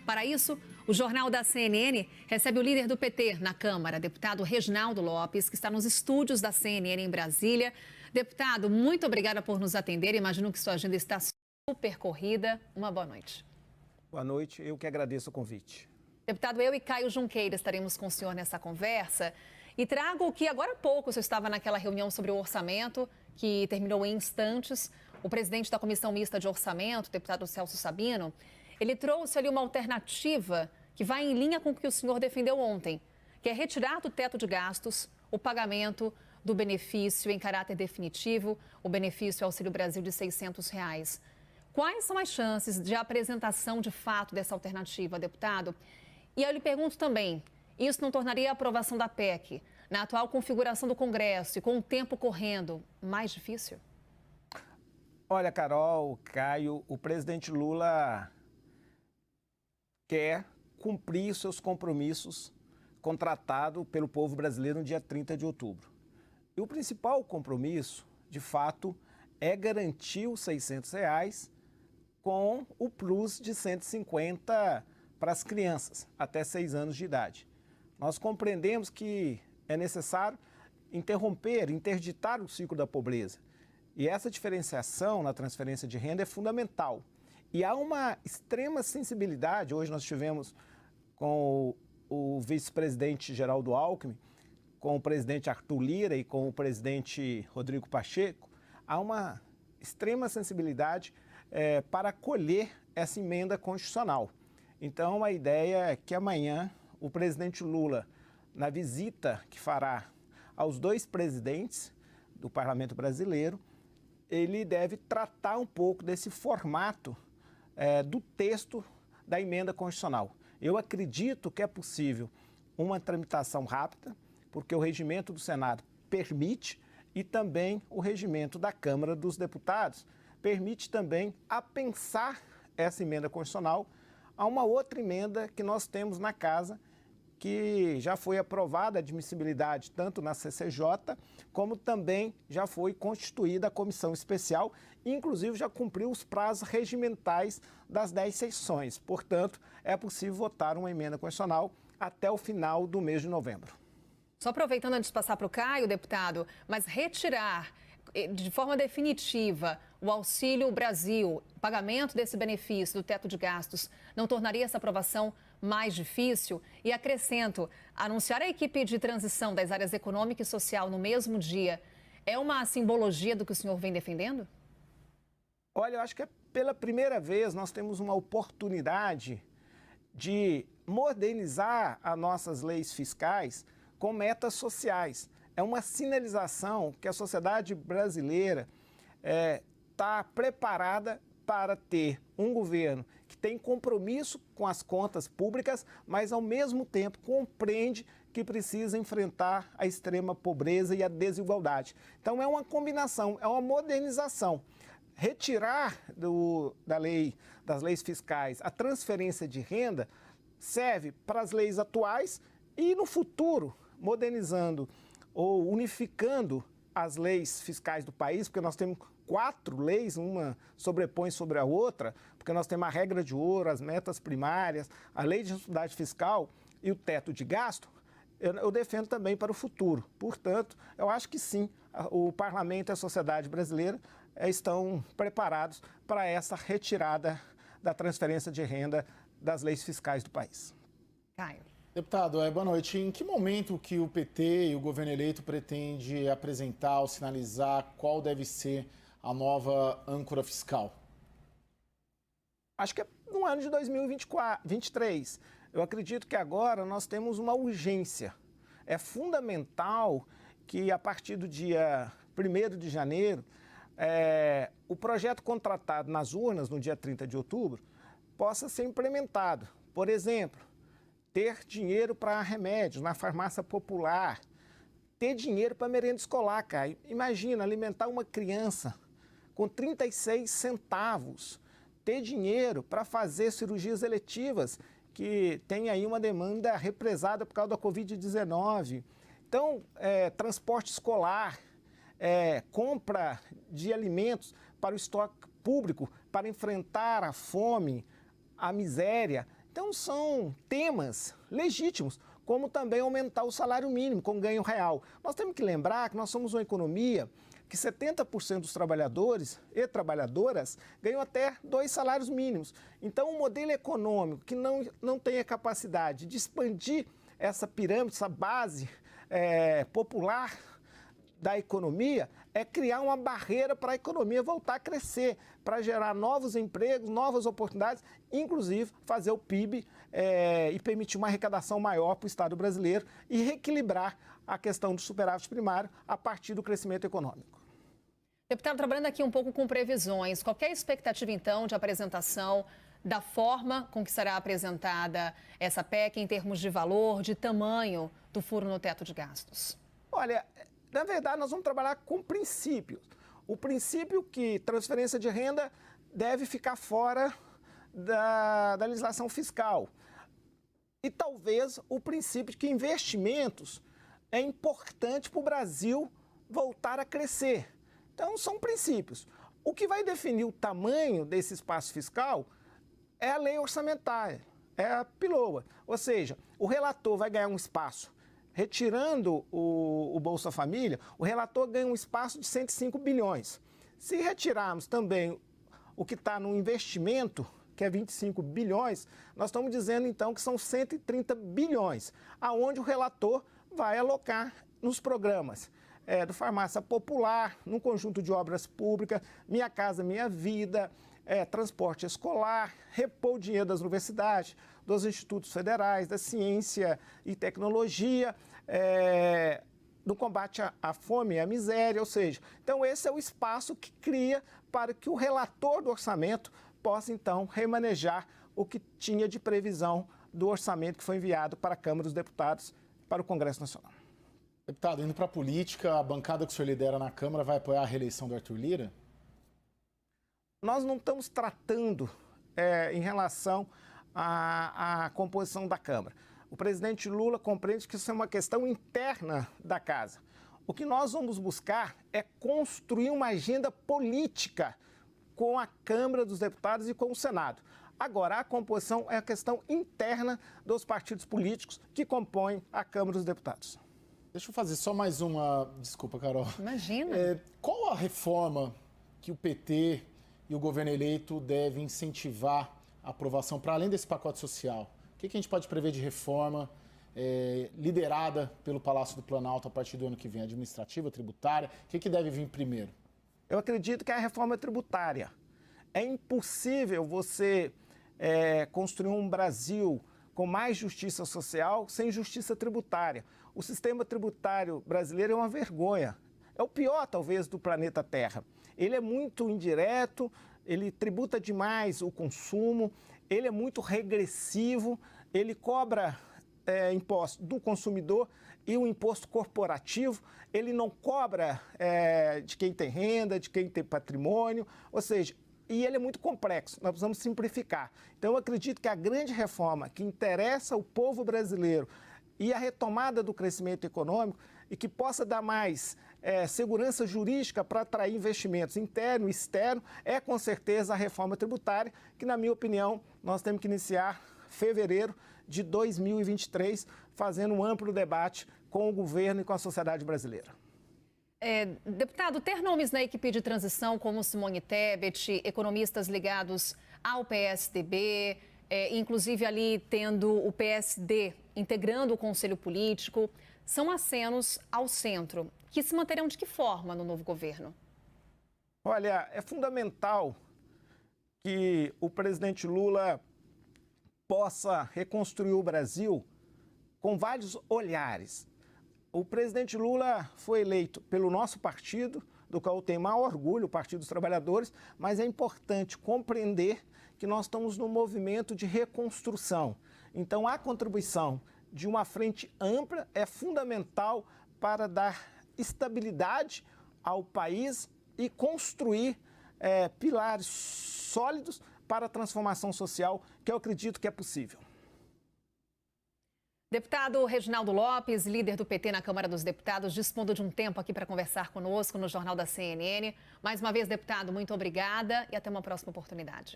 Para isso, o Jornal da CNN recebe o líder do PT na Câmara, deputado Reginaldo Lopes, que está nos estúdios da CNN em Brasília. Deputado, muito obrigada por nos atender. Imagino que sua agenda está super corrida. Uma boa noite. Boa noite, eu que agradeço o convite. Deputado, eu e Caio Junqueira estaremos com o senhor nessa conversa. E trago que agora há pouco o senhor estava naquela reunião sobre o orçamento, que terminou em instantes. O presidente da Comissão Mista de Orçamento, o deputado Celso Sabino, ele trouxe ali uma alternativa que vai em linha com o que o senhor defendeu ontem, que é retirar do teto de gastos o pagamento do benefício em caráter definitivo, o benefício Auxílio Brasil de R$ 600. Quais são as chances de apresentação de fato dessa alternativa, deputado? E eu lhe pergunto também, isso não tornaria a aprovação da PEC, na atual configuração do Congresso e com o tempo correndo, mais difícil? Olha, Carol, Caio, o presidente Lula quer cumprir seus compromissos contratados pelo povo brasileiro no dia 30 de outubro. E o principal compromisso, de fato, é garantir os R$ 600 com o plus de 150 para as crianças até 6 anos de idade. Nós compreendemos que é necessário interditar o ciclo da pobreza. E essa diferenciação na transferência de renda é fundamental. E há uma extrema sensibilidade, hoje nós tivemos com o vice-presidente Geraldo Alckmin, com o presidente Arthur Lira e com o presidente Rodrigo Pacheco, há uma extrema sensibilidade para acolher essa emenda constitucional. Então, a ideia é que amanhã o presidente Lula, na visita que fará aos dois presidentes do Parlamento Brasileiro, ele deve tratar um pouco desse formato do texto da emenda constitucional. Eu acredito que é possível uma tramitação rápida, porque o regimento do Senado permite e também o regimento da Câmara dos Deputados permite também apensar essa emenda constitucional a uma outra emenda que nós temos na casa, que já foi aprovada a admissibilidade tanto na CCJ, como também já foi constituída a comissão especial, inclusive já cumpriu os prazos regimentais das 10 sessões. Portanto, é possível votar uma emenda constitucional até o final do mês de novembro. Só aproveitando antes de passar para o Caio, deputado, mas retirar de forma definitiva o Auxílio Brasil, o pagamento desse benefício do teto de gastos, não tornaria essa aprovação mais difícil? E acrescento, anunciar a equipe de transição das áreas econômica e social no mesmo dia é uma simbologia do que o senhor vem defendendo? Olha, eu acho que pela primeira vez nós temos uma oportunidade de modernizar as nossas leis fiscais com metas sociais. É uma sinalização que a sociedade brasileira está preparada para ter um governo que tem compromisso com as contas públicas, mas ao mesmo tempo compreende que precisa enfrentar a extrema pobreza e a desigualdade. Então é uma combinação, é uma modernização. Retirar das leis fiscais a transferência de renda serve para as leis atuais e no futuro, modernizando ou unificando as leis fiscais do país, porque nós temos 4 leis, uma sobrepõe sobre a outra, porque nós temos a regra de ouro, as metas primárias, a lei de responsabilidade fiscal e o teto de gasto, eu defendo também para o futuro. Portanto, eu acho que sim, o parlamento e a sociedade brasileira estão preparados para essa retirada da transferência de renda das leis fiscais do país. Caio. Deputado, boa noite. Em que momento que o PT e o governo eleito pretende apresentar ou sinalizar qual deve ser a nova âncora fiscal? Acho que é no ano de 2023. Eu acredito que agora nós temos uma urgência. É fundamental que a partir do dia 1º de janeiro, o projeto contratado nas urnas no dia 30 de outubro possa ser implementado. Por exemplo, ter dinheiro para remédios na farmácia popular, ter dinheiro para merenda escolar, Caio. Imagina alimentar uma criança com 36 centavos, ter dinheiro para fazer cirurgias eletivas, que tem aí uma demanda represada por causa da Covid-19. Então, transporte escolar, compra de alimentos para o estoque público, para enfrentar a fome, a miséria. Então, são temas legítimos, como também aumentar o salário mínimo com ganho real. Nós temos que lembrar que nós somos uma economia que 70% dos trabalhadores e trabalhadoras ganham até 2 salários mínimos. Então, um modelo econômico que não tem a capacidade de expandir essa pirâmide, essa base popular da economia, é criar uma barreira para a economia voltar a crescer, para gerar novos empregos, novas oportunidades, inclusive fazer o PIB e permitir uma arrecadação maior para o Estado brasileiro e reequilibrar a questão do superávit primário a partir do crescimento econômico. Deputado, trabalhando aqui um pouco com previsões, qual é a expectativa, então, de apresentação da forma com que será apresentada essa PEC em termos de valor, de tamanho do furo no teto de gastos? Olha, na verdade, nós vamos trabalhar com princípios. O princípio que transferência de renda deve ficar fora da legislação fiscal. E talvez o princípio de que investimentos é importante para o Brasil voltar a crescer. Então, são princípios. O que vai definir o tamanho desse espaço fiscal é a lei orçamentária, é a PILOA. Ou seja, o relator vai ganhar um espaço. Retirando o Bolsa Família, o relator ganha um espaço de 105 bilhões. Se retirarmos também o que está no investimento, que é 25 bilhões, nós estamos dizendo então que são 130 bilhões, aonde o relator vai alocar nos programas do Farmácia Popular, num conjunto de obras públicas, Minha Casa Minha Vida, transporte escolar, repor o dinheiro das universidades, dos institutos federais, da ciência e tecnologia, no combate à fome e à miséria, ou seja, então esse é o espaço que cria para que o relator do orçamento possa então remanejar o que tinha de previsão do orçamento que foi enviado para a Câmara dos Deputados para o Congresso Nacional. Deputado, indo para a política, a bancada que o senhor lidera na Câmara vai apoiar a reeleição do Arthur Lira? Nós não estamos tratando em relação à composição da Câmara. O presidente Lula compreende que isso é uma questão interna da casa. O que nós vamos buscar é construir uma agenda política com a Câmara dos Deputados e com o Senado. Agora, a composição é a questão interna dos partidos políticos que compõem a Câmara dos Deputados. Deixa eu fazer só mais uma... Desculpa, Carol. Imagina. Qual a reforma que o PT e o governo eleito devem incentivar a aprovação para além desse pacote social? O que a gente pode prever de reforma liderada pelo Palácio do Planalto a partir do ano que vem? Administrativa, tributária? O que deve vir primeiro? Eu acredito que é a reforma tributária. É impossível você construir um Brasil com mais justiça social sem justiça tributária. O sistema tributário brasileiro é uma vergonha. É o pior, talvez, do planeta Terra. Ele é muito indireto, ele tributa demais o consumo, ele é muito regressivo, ele cobra imposto do consumidor e o imposto corporativo, ele não cobra de quem tem renda, de quem tem patrimônio, ou seja, e ele é muito complexo, nós precisamos simplificar. Então, eu acredito que a grande reforma que interessa o povo brasileiro e a retomada do crescimento econômico e que possa dar mais segurança jurídica para atrair investimentos interno e externo é, com certeza, a reforma tributária, que, na minha opinião, nós temos que iniciar em fevereiro de 2023, fazendo um amplo debate com o governo e com a sociedade brasileira. Deputado, ter nomes na equipe de transição como Simone Tebet, economistas ligados ao PSDB, inclusive ali tendo o PSD integrando o Conselho Político, são acenos ao centro, que se manterão de que forma no novo governo? Olha, é fundamental que o presidente Lula possa reconstruir o Brasil com vários olhares. O presidente Lula foi eleito pelo nosso partido, do qual eu tenho maior orgulho, o Partido dos Trabalhadores, mas é importante compreender que nós estamos num movimento de reconstrução. Então, a contribuição de uma frente ampla é fundamental para dar estabilidade ao país e construir pilares sólidos para a transformação social, que eu acredito que é possível. Deputado Reginaldo Lopes, líder do PT na Câmara dos Deputados, dispondo de um tempo aqui para conversar conosco no Jornal da CNN. Mais uma vez, deputado, muito obrigada e até uma próxima oportunidade.